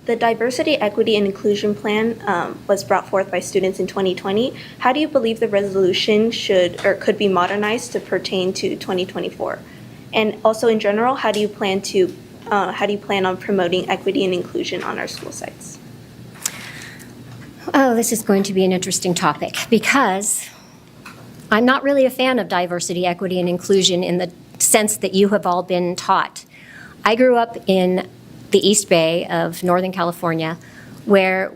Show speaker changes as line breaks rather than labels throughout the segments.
The Diversity, Equity, and Inclusion Plan was brought forth by students in 2020. How do you believe the resolution should or could be modernized to pertain to 2024? And also in general, how do you plan on promoting equity and inclusion on our school sites?
Oh, this is going to be an interesting topic because I'm not really a fan of diversity, equity, and inclusion in the sense that you have all been taught. I grew up in the East Bay of Northern California, where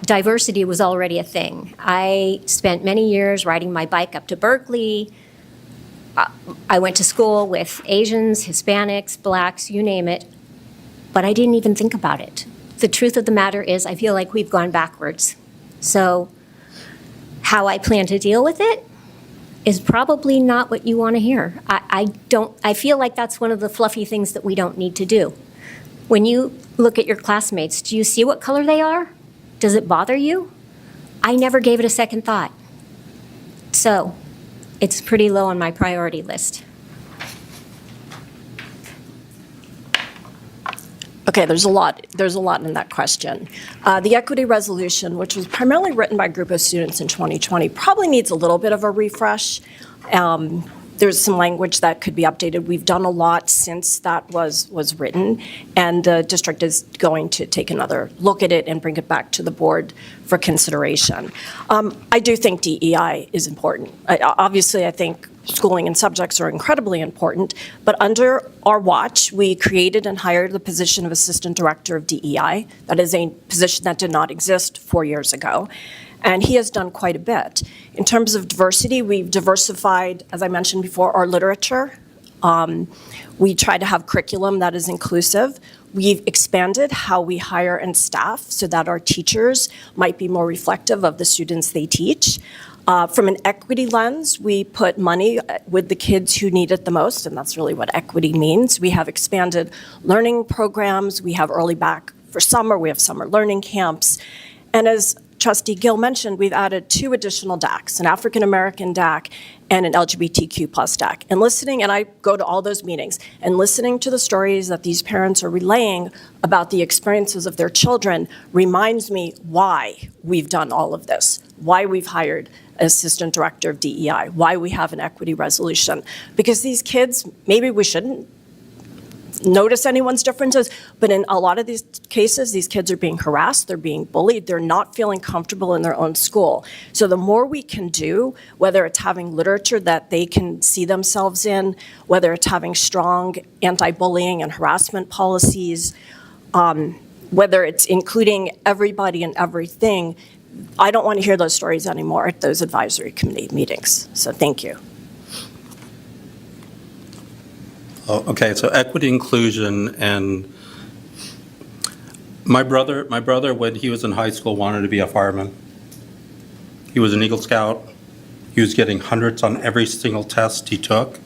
diversity was already a thing. I spent many years riding my bike up to Berkeley. I went to school with Asians, Hispanics, Blacks, you name it, but I didn't even think about it. The truth of the matter is I feel like we've gone backwards. So how I plan to deal with it is probably not what you want to hear. I feel like that's one of the fluffy things that we don't need to do. When you look at your classmates, do you see what color they are? Does it bother you? I never gave it a second thought. So it's pretty low on my priority list.
Okay, there's a lot in that question. The equity resolution, which was primarily written by a group of students in 2020, probably needs a little bit of a refresh. There's some language that could be updated. We've done a lot since that was written, and the district is going to take another look at it and bring it back to the board for consideration. I do think DEI is important. Obviously, I think schooling and subjects are incredibly important, but under our watch, we created and hired the position of Assistant Director of DEI. That is a position that did not exist 4 years ago. And he has done quite a bit. In terms of diversity, we've diversified, as I mentioned before, our literature. We try to have curriculum that is inclusive. We've expanded how we hire and staff so that our teachers might be more reflective of the students they teach. From an equity lens, we put money with the kids who need it the most, and that's really what equity means. We have expanded learning programs. We have early back for summer. We have summer learning camps. And as Trustee Gill mentioned, we've added 2 additional DACs, an African American DAC and an LGBTQ plus DAC. And listening, and I go to all those meetings, and listening to the stories that these parents are relaying about the experiences of their children reminds me why we've done all of this, why we've hired an Assistant Director of DEI, why we have an equity resolution. Because these kids, maybe we shouldn't notice anyone's differences, but in a lot of these cases, these kids are being harassed, they're being bullied, they're not feeling comfortable in their own school. So the more we can do, whether it's having literature that they can see themselves in, whether it's having strong anti-bullying and harassment policies, whether it's including everybody and everything, I don't want to hear those stories anymore at those advisory committee meetings. So thank you.
Okay, so equity, inclusion, and my brother, when he was in high school, wanted to be a fireman. He was an Eagle Scout. He was getting hundreds on every single test he took.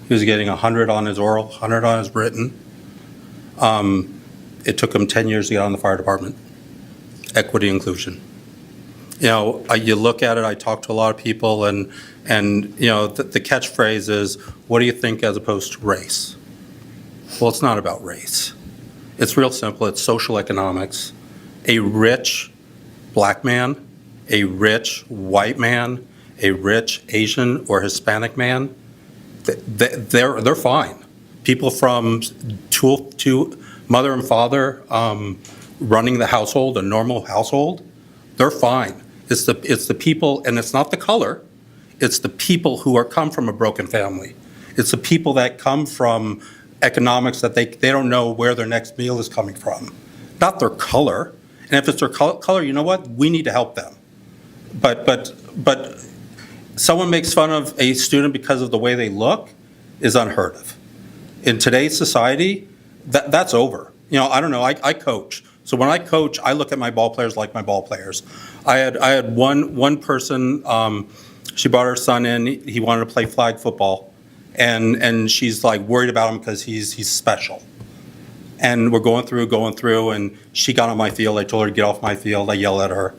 He was getting 100 on his oral, 100 on his written. It took him 10 years to get on the fire department. Equity, inclusion. You know, you look at it, I talk to a lot of people, and you know, the catchphrase is, what do you think as opposed to race? Well, it's not about race. It's real simple. It's social economics. A rich black man, a rich white man, a rich Asian or Hispanic man, they're fine. People from two mother and father running the household, a normal household, they're fine. It's the people, and it's not the color. It's the people who come from a broken family. It's the people that come from economics that they don't know where their next meal is coming from, not their color. And if it's their color, you know what? We need to help them. But someone makes fun of a student because of the way they look is unheard of. In today's society, that's over. You know, I don't know. I coach. So when I coach, I look at my ball players like my ball players. I had one person. She brought her son in. He wanted to play flag football, and she's like worried about him because he's special. And we're going through, and she got on my field. I told her to get off my field. I yelled at her,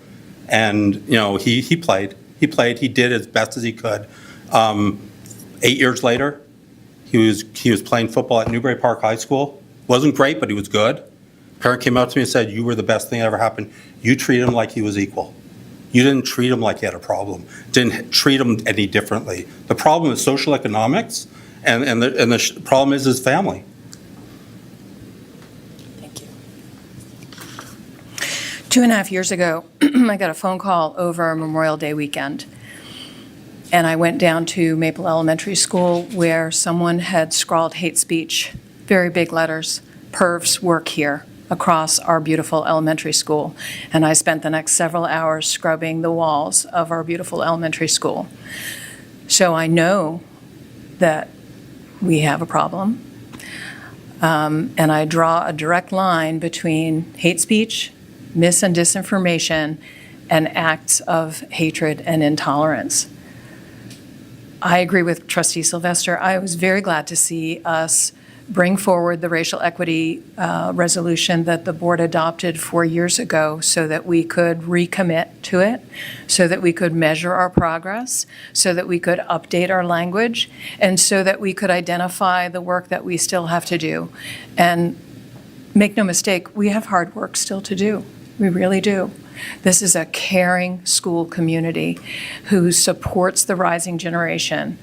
and you know he played. He did as best as he could. 8 years later, he was playing football at Newbury Park High School. Wasn't great, but he was good. Parent came up to me and said, you were the best thing that ever happened. You treated him like he was equal. You didn't treat him like he had a problem. Didn't treat him any differently. The problem is social economics, and the problem is his family.
Thank you.
2.5 years ago, I got a phone call over Memorial Day weekend. And I went down to Maple Elementary School where someone had scrawled hate speech, very big letters, "Pervs work here," across our beautiful elementary school. And I spent the next several hours scrubbing the walls of our beautiful elementary school. So I know that we have a problem. And I draw a direct line between hate speech, mis and disinformation, and acts of hatred and intolerance. I agree with Trustee Sylvester. I was very glad to see us bring forward the racial equity resolution that the board adopted 4 years ago so that we could recommit to it, so that we could measure our progress, so that we could update our language, and so that we could identify the work that we still have to do. And make no mistake, we have hard work still to do. We really do. This is a caring school community who supports the rising generation.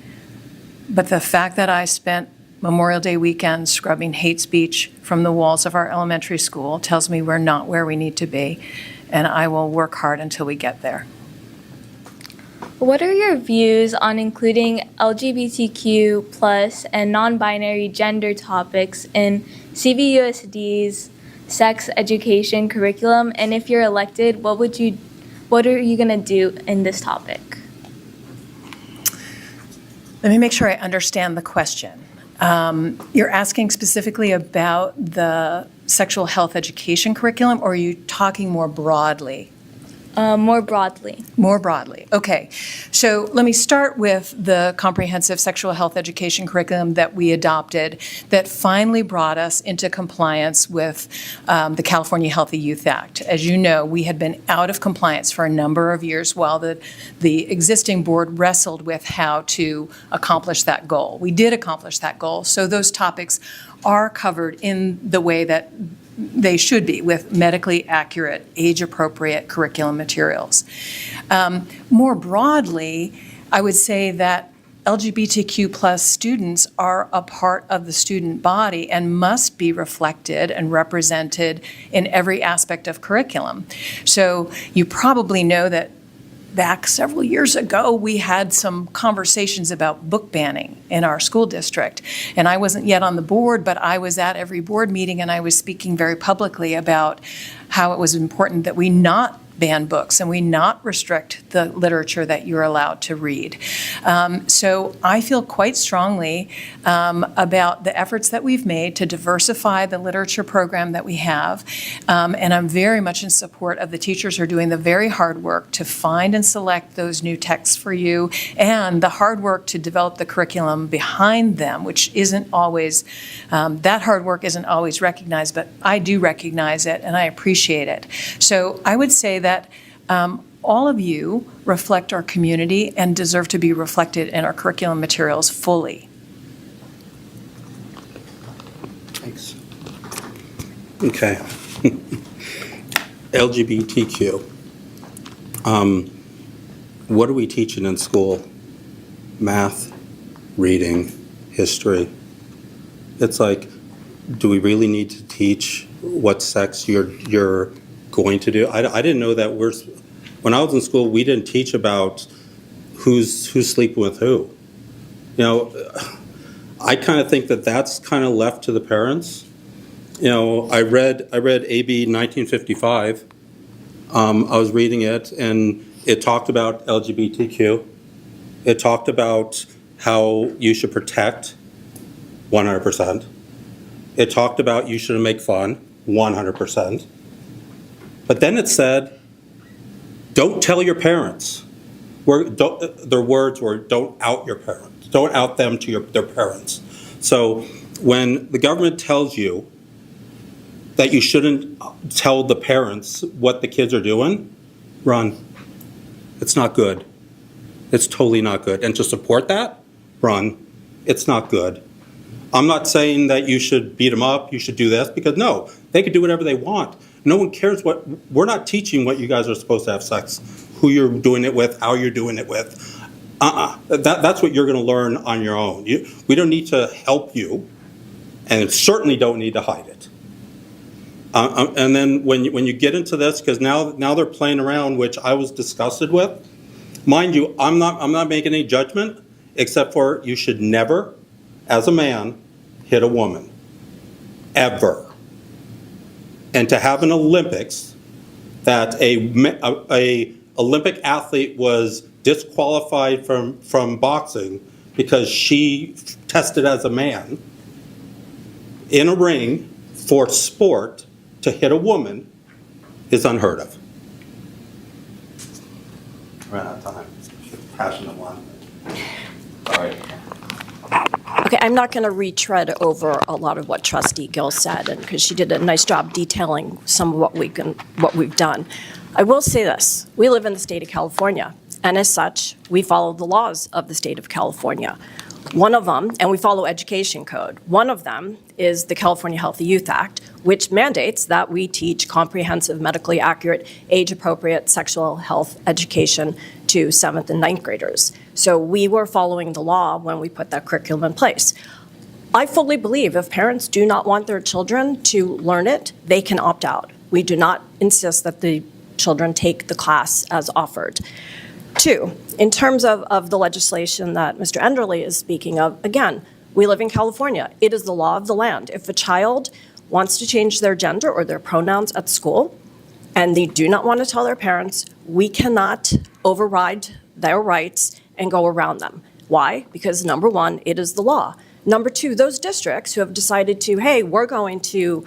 But the fact that I spent Memorial Day weekend scrubbing hate speech from the walls of our elementary school tells me we're not where we need to be, and I will work hard until we get there.
What are your views on including LGBTQ plus and non-binary gender topics in CVUSD's sex education curriculum? And if you're elected, what are you going to do in this topic?
Let me make sure I understand the question. You're asking specifically about the sexual health education curriculum, or are you talking more broadly?
More broadly.
More broadly. Okay. So let me start with the comprehensive sexual health education curriculum that we adopted that finally brought us into compliance with the California Healthy Youth Act. As you know, we had been out of compliance for a number of years while the existing board wrestled with how to accomplish that goal. We did accomplish that goal. So those topics are covered in the way that they should be, with medically accurate, age-appropriate curriculum materials. More broadly, I would say that LGBTQ plus students are a part of the student body and must be reflected and represented in every aspect of curriculum. So you probably know that back several years ago, we had some conversations about book banning in our school district. And I wasn't yet on the board, but I was at every board meeting and I was speaking very publicly about how it was important that we not ban books and we not restrict the literature that you're allowed to read. So I feel quite strongly about the efforts that we've made to diversify the literature program that we have. And I'm very much in support of the teachers who are doing the very hard work to find and select those new texts for you, and the hard work to develop the curriculum behind them, which isn't always, that hard work isn't always recognized, but I do recognize it and I appreciate it. So I would say that all of you reflect our community and deserve to be reflected in our curriculum materials fully.
Thanks. Okay. LGBTQ. What are we teaching in school? Math, reading, history. It's like, do we really need to teach what sex you're going to do? I didn't know that when I was in school, we didn't teach about who's sleeping with who. You know, I kind of think that that's kind of left to the parents. You know, I read AB 1955. I was reading it, and it talked about LGBTQ. It talked about how you should protect 100%. It talked about you shouldn't make fun 100%. But then it said, don't tell your parents. Their words were, don't out your parents. Don't out them to their parents. So when the government tells you that you shouldn't tell the parents what the kids are doing, run. It's not good. It's totally not good. And to support that, run. It's not good. I'm not saying that you should beat them up, you should do this, because no, they can do whatever they want. No one cares we're not teaching what you guys are supposed to have sex, who you're doing it with, how you're doing it with. That's what you're going to learn on your own. We don't need to help you, and certainly don't need to hide it. And then when you get into this, because now they're playing around, which I was disgusted with. Mind you, I'm not making any judgment, except for you should never, as a man, hit a woman, ever. And to have an Olympics that a Olympic athlete was disqualified from boxing because she tested as a man in a ring for sport to hit a woman is unheard of. Ran out of time. Passionate one. Sorry.
Okay, I'm not going to retread over a lot of what Trustee Gill said, and because she did a nice job detailing some of what we've done. I will say this: we live in the state of California, and as such, we follow the laws of the state of California. One of them, and we follow education code. One of them is the California Healthy Youth Act, which mandates that we teach comprehensive, medically accurate, age-appropriate sexual health education to 7th and 9th graders. So we were following the law when we put that curriculum in place. I fully believe if parents do not want their children to learn it, they can opt out. We do not insist that the children take the class as offered. Two, in terms of the legislation that Mr. Enderle is speaking of, again, we live in California. It is the law of the land. If a child wants to change their gender or their pronouns at school, and they do not want to tell their parents, we cannot override their rights and go around them. Why? Because number one, it is the law. Number two, those districts who have decided to, hey, we're going to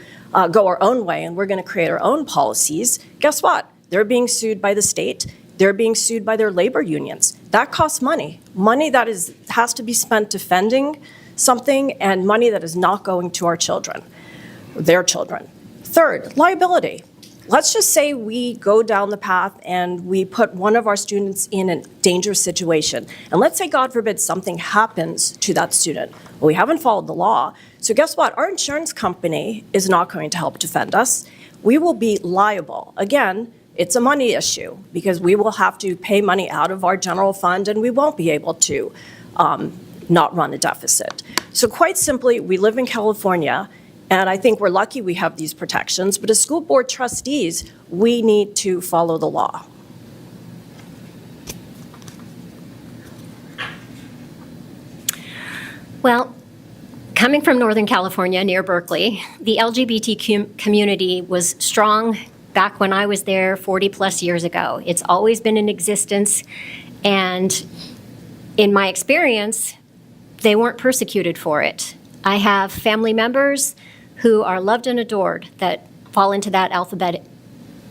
go our own way and we're going to create our own policies, guess what? They're being sued by the state. They're being sued by their labor unions. That costs money. Money that has to be spent defending something, and money that is not going to our children, their children. Third, liability. Let's just say we go down the path and we put one of our students in a dangerous situation. And let's say, God forbid, something happens to that student. Well, we haven't followed the law. So guess what? Our insurance company is not going to help defend us. We will be liable. Again, it's a money issue because we will have to pay money out of our general fund and we won't be able to not run a deficit. So quite simply, we live in California, and I think we're lucky we have these protections, but as school board trustees, we need to follow the law.
Well, coming from Northern California near Berkeley, the LGBTQ community was strong back when I was there 40 plus years ago. It's always been in existence, and in my experience, they weren't persecuted for it. I have family members who are loved and adored that fall into that alphabet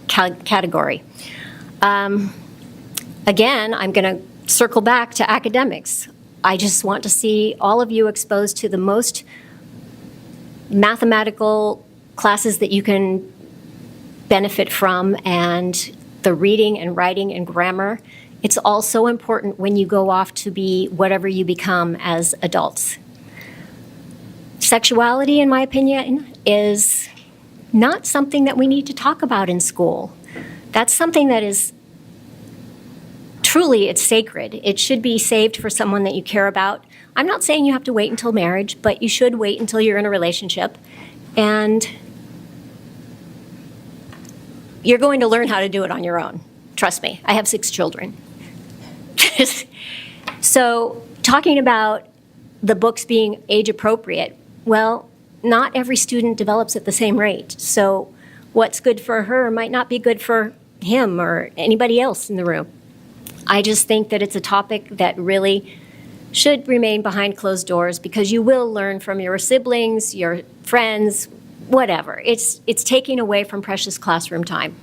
category. Again, I'm going to circle back to academics. I just want to see all of you exposed to the most mathematical classes that you can benefit from, and the reading and writing and grammar. It's all so important when you go off to be whatever you become as adults. Sexuality, in my opinion, is not something that we need to talk about in school. That's something that is truly, it's sacred. It should be saved for someone that you care about. I'm not saying you have to wait until marriage, but you should wait until you're in a relationship, and you're going to learn how to do it on your own. Trust me, I have 6 children. So talking about the books being age appropriate, well, not every student develops at the same rate. So what's good for her might not be good for him or anybody else in the room. I just think that it's a topic that really should remain behind closed doors, because you will learn from your siblings, your friends, whatever. It's taking away from precious classroom time.